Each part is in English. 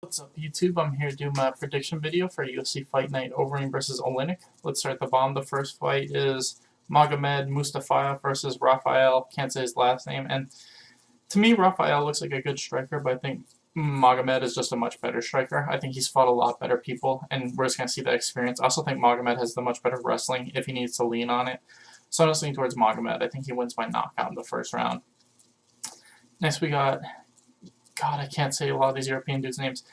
What's up YouTube? I'm here to do my prediction video for UFC Fight Night Overeem versus Oleinik. Let's start at the bottom. The first fight is Magomed Mustafayev versus Rafael. Can't say his last name. And to me, Rafael looks like a good striker, but I think Magomed is just a much better striker. I think he's fought a lot better people, and we're just going to see that experience. I also think Magomed has the much better wrestling if he needs to lean on it. So I'm just leaning towards Magomed. I think he wins by knockout in the first round. Next we got... God, I can't say a lot of these European dudes' names.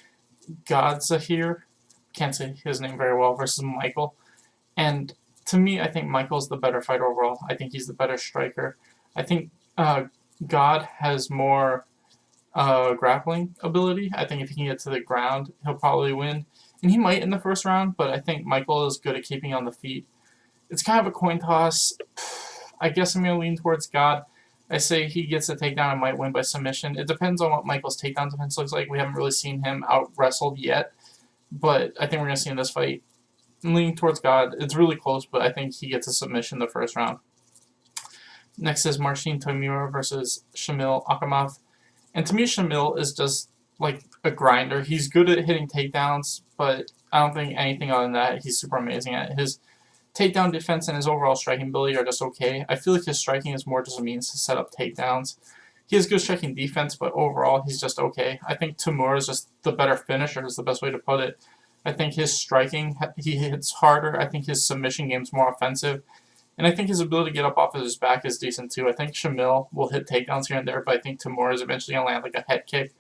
Godzahir, can't say his name very well, versus Michael. And to me, I think Michael's the better fighter overall. I think he's the better striker. I think God has more grappling ability. I think if he can get to the ground, he'll probably win. And he might in the first round, but I think Michael is good at keeping on the feet. It's kind of a coin toss. I guess I'm going to lean towards God. I say he gets a takedown and might win by submission. It depends on what Michael's takedown defense looks like. We haven't really seen him out-wrestled yet, but I think we're going to see in this fight. I'm leaning towards God. It's really close, but I think he gets a submission in the first round. Next is Marcin Tymura versus Shamil Akhmedov. And to me, Shamil is just like a grinder. He's good at hitting takedowns, but I don't think anything other than that he's super amazing at. His takedown defense and his overall striking ability are just okay. I feel like his striking is more just a means to set up takedowns. He has good striking defense, but overall he's just okay. I think Tymura is just the better finisher is the best way to put it. I think his striking, he hits harder. I think his submission game is more offensive. And I think his ability to get up off of his back is decent too. I think Shamil will hit takedowns here and there, but I think Tymura is eventually going to land like a head kick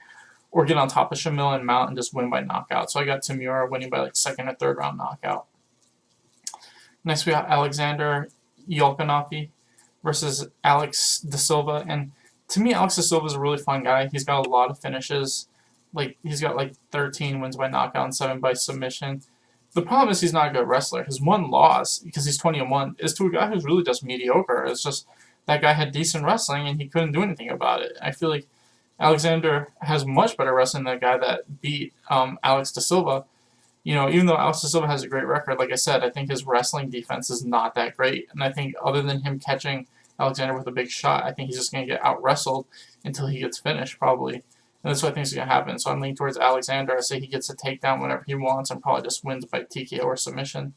or get on top of Shamil and mount and just win by knockout. So I got Tymura winning by like second or third round knockout. Next, we got Alexander Yolkanovi versus Alex Da Silva. And to me, Alex Da Silva is a really fun guy. He's got a lot of finishes. He's got 13 wins by knockout and 7 by submission. The problem is he's not a good wrestler. His one loss, because he's 20-1, is to a guy who's really just mediocre. It's just that guy had decent wrestling and he couldn't do anything about it. I feel like Alexander has much better wrestling than the guy that beat Alex Da Silva. You know, even though Alex Da Silva has a great record, like I said, I think his wrestling defense is not that great. And I think other than him catching Alexander with a big shot, I think he's just going to get out-wrestled until he gets finished, probably. And that's what I think is going to happen. So I'm leaning towards Alexander. I say he gets a takedown whenever he wants and probably just wins by TKO or submission.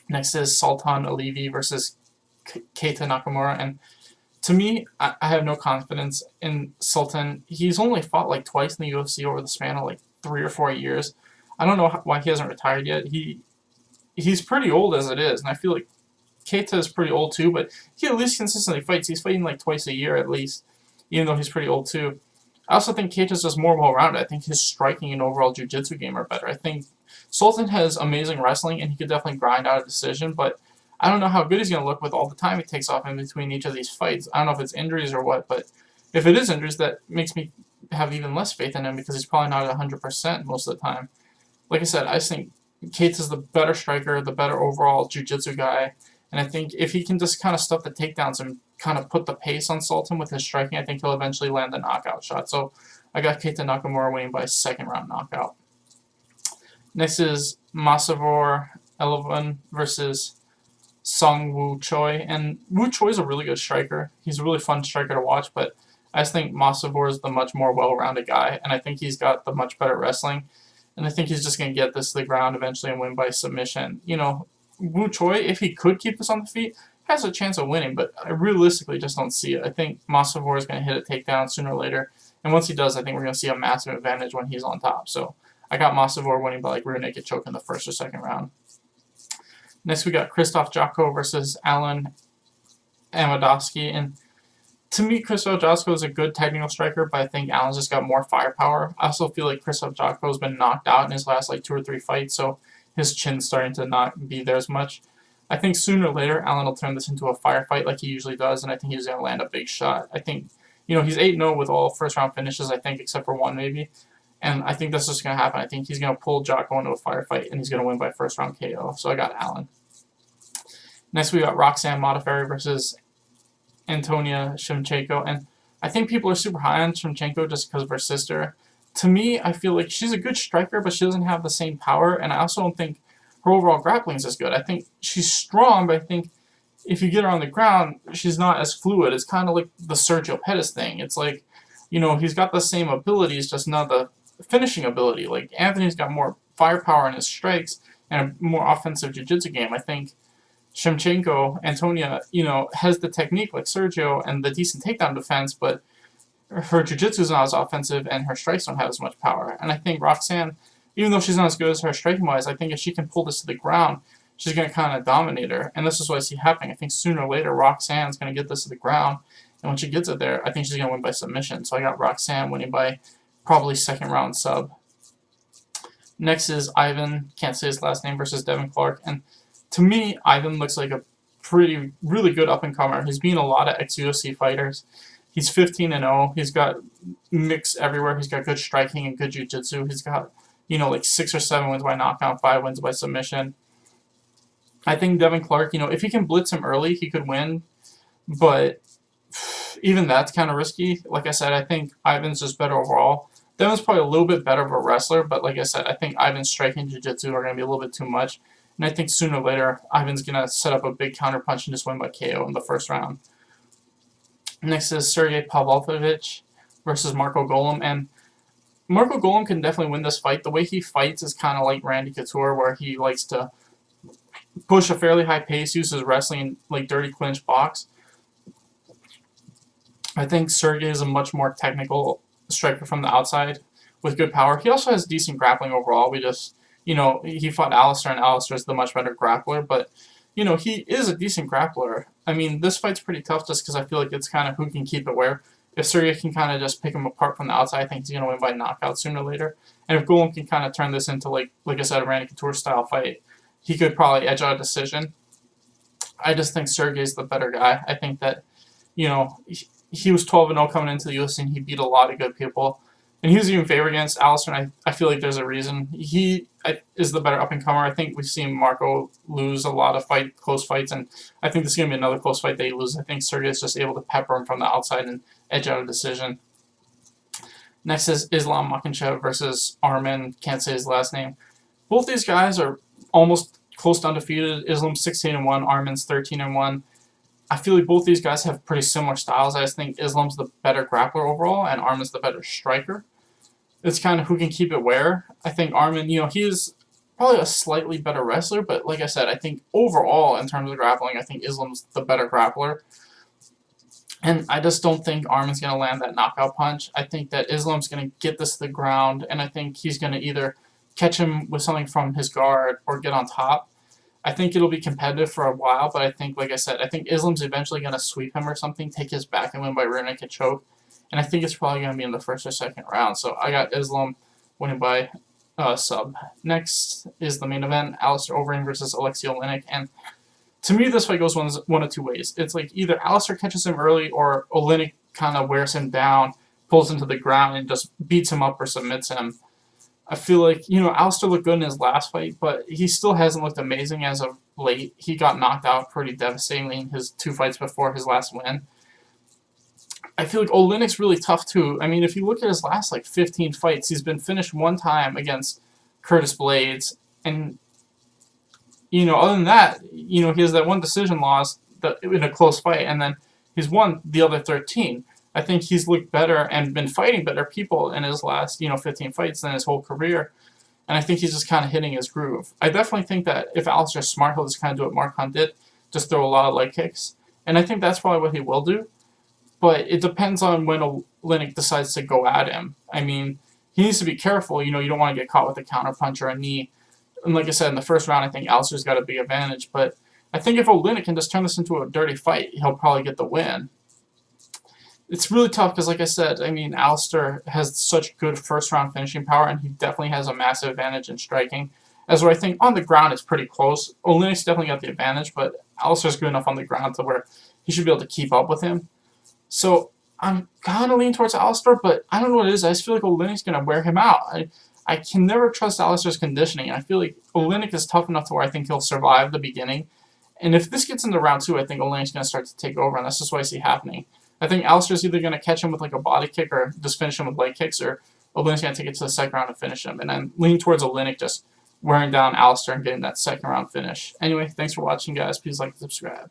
Next is Sultan Alivi versus Keita Nakamura. And to me, I have no confidence in Sultan. He's only fought twice in the UFC over the span of 3 or 4 years. I don't know why he hasn't retired yet. He's pretty old as it is, and I feel like Keita is pretty old too, but he at least consistently fights. He's fighting twice a year at least, even though he's pretty old too. I also think Keita's just more well-rounded. I think his striking and overall jiu-jitsu game are better. I think Sultan has amazing wrestling, and he could definitely grind out a decision, but I don't know how good he's going to look with all the time he takes off in between each of these fights. I don't know if it's injuries or what, but if it is injuries, that makes me have even less faith in him because he's probably not at 100% most of the time. Like I said, I think Keita's the better striker, the better overall jiu-jitsu guy, and I think if he can just kind of stuff the takedowns and kind of put the pace on Sultan with his striking, I think he'll eventually land the knockout shot. So I got Keita Nakamura winning by a second-round knockout. Next is Masavor Elvan versus Song Woo Choi, and Woo Choi is a really good striker. He's a really fun striker to watch, but I just think Masavor is the much more well-rounded guy, and I think he's got the much better wrestling. And I think he's just going to get this to the ground eventually and win by submission. You know, Woo Choi, if he could keep this on the feet, has a chance of winning, but I realistically just don't see it. I think Masavor is going to hit a takedown sooner or later. And once he does, I think we're going to see a massive advantage when he's on top. So I got Masavor winning by rear naked choke in the first or second round. Next, we got Krzysztof Jotko versus Alan Amadowski. And to me, Krzysztof Jotko is a good technical striker, but I think Alan's just got more firepower. I also feel like Krzysztof Jotko has been knocked out in his last 2 or 3 fights, so his chin's starting to not be there as much. I think sooner or later, Alan will turn this into a firefight like he usually does, and I think he's going to land a big shot. I think, he's 8-0 with all first-round finishes, I think, except for one maybe. And I think that's just going to happen. I think he's going to pull Jotko into a firefight, and he's going to win by first-round KO. So I got Alan. Next, we got Roxanne Modafferi versus Antonia Shevchenko, and I think people are super high on Shevchenko just because of her sister. To me, I feel like she's a good striker, but she doesn't have the same power, and I also don't think her overall grappling is as good. I think she's strong, but I think if you get her on the ground, she's not as fluid. It's kind of like the Sergio Pettis thing. It's like, he's got the same abilities, just none of the finishing ability. Like, Anthony's got more firepower in his strikes and a more offensive jiu-jitsu game. I think Shevchenko, Antonia, has the technique like Sergio and the decent takedown defense, but her jiu-jitsu is not as offensive and her strikes don't have as much power. And I think Roxanne, even though she's not as good as her striking-wise, I think if she can pull this to the ground, she's going to kind of dominate her. And this is what I see happening. I think sooner or later, Roxanne's going to get this to the ground. And when she gets it there, I think she's going to win by submission. So I got Roxanne winning by probably second round sub. Next is Ivan, can't say his last name, versus Devin Clark. And to me, Ivan looks like a really good up-and-comer. He's beaten a lot of ex-UFC fighters. He's 15-0. He's got mix everywhere. He's got good striking and good jiu-jitsu. He's got, like 6 or 7 wins by knockout, 5 wins by submission. I think Devin Clark, if he can blitz him early, he could win. But even that's kind of risky. Like I said, I think Ivan's just better overall. Devin's probably a little bit better of a wrestler, but like I said, I think Ivan's striking and jiu-jitsu are going to be a little bit too much. And I think sooner or later, Ivan's going to set up a big counter punch and just win by KO in the first round. Next is Sergey Pavlovich versus Marco Golem. And Marco Golem can definitely win this fight. The way he fights is kind of like Randy Couture, where he likes to push a fairly high pace, uses wrestling like dirty clinch box. I think Sergey is a much more technical striker from the outside with good power. He also has decent grappling overall. We just, he fought Alistair, and Alistair is the much better grappler, but, he is a decent grappler. I mean, this fight's pretty tough just because I feel like it's kind of who can keep it where. If Sergey can kind of just pick him apart from the outside, I think he's going to win by knockout sooner or later. And if Golem can kind of turn this into, like I said, a Randy Couture style fight, he could probably edge out a decision. I just think Sergey's the better guy. I think that, he was 12-0 coming into the UFC, and he beat a lot of good people. And he was even favored against Alistair, and I feel like there's a reason. He is the better up-and-comer. I think we've seen Marco lose a lot of close fights, and I think this is going to be another close fight that he loses. I think Sergey is just able to pepper him from the outside and edge out a decision. Next is Islam Makhachev versus Arman, can't say his last name. Both these guys are almost close to undefeated. Islam's 16-1, Arman's 13-1. I feel like both these guys have pretty similar styles. I just think Islam's the better grappler overall, and Arman's the better striker. It's kind of who can keep it where. I think Arman, he is probably a slightly better wrestler, but like I said, I think overall, in terms of grappling, I think Islam's the better grappler. And I just don't think Arman's going to land that knockout punch. I think that Islam's going to get this to the ground, and I think he's going to either catch him with something from his guard or get on top. I think it'll be competitive for a while, but I think, like I said, I think Islam's eventually going to sweep him or something, take his back and win by rear naked choke. And I think it's probably going to be in the first or second round. So I got Islam winning by sub. Next is the main event, Alistair Overeem versus Alexei Oleinik. And to me, this fight goes one of two ways. It's like either Alistair catches him early or Oleinik kind of wears him down, pulls him to the ground, and just beats him up or submits him. I feel like, Alistair looked good in his last fight, but he still hasn't looked amazing as of late. He got knocked out pretty devastatingly in his 2 fights before his last win. I feel like Oleinik's really tough, too. I mean, if you look at his last, 15 fights, he's been finished 1 time against Curtis Blades. And, other than that, he has that 1 decision loss in a close fight, and then he's won the other 13. I think he's looked better and been fighting better people in his last, 15 fights than his whole career. And I think he's just kind of hitting his groove. I definitely think that if Alistair's smart, he'll just kind of do what Mark Hunt did, just throw a lot of leg kicks. And I think that's probably what he will do. But it depends on when Oleinik decides to go at him. I mean, he needs to be careful. You don't want to get caught with a counter punch or a knee. And like I said, in the first round, I think Alistair's got a big advantage. But I think if Oleinik can just turn this into a dirty fight, he'll probably get the win. It's really tough because, like I said, I mean, Alistair has such good first-round finishing power, and he definitely has a massive advantage in striking. As where I think on the ground it's pretty close. Oleinik's definitely got the advantage, but Alistair's good enough on the ground to where he should be able to keep up with him. So I'm kind of leaning towards Alistair, but I don't know what it is. I just feel like Oleinik's going to wear him out. I can never trust Alistair's conditioning. I feel like Oleinik is tough enough to where I think he'll survive the beginning. And if this gets into round 2, I think Oleinik's going to start to take over, and that's just what I see happening. I think Alistair's either going to catch him with a body kick or just finish him with leg kicks, or Oleinik's going to take it to the second round and finish him. And I'm leaning towards Oleinik just wearing down Alistair and getting that second round finish. Anyway, thanks for watching, guys. Please like and subscribe.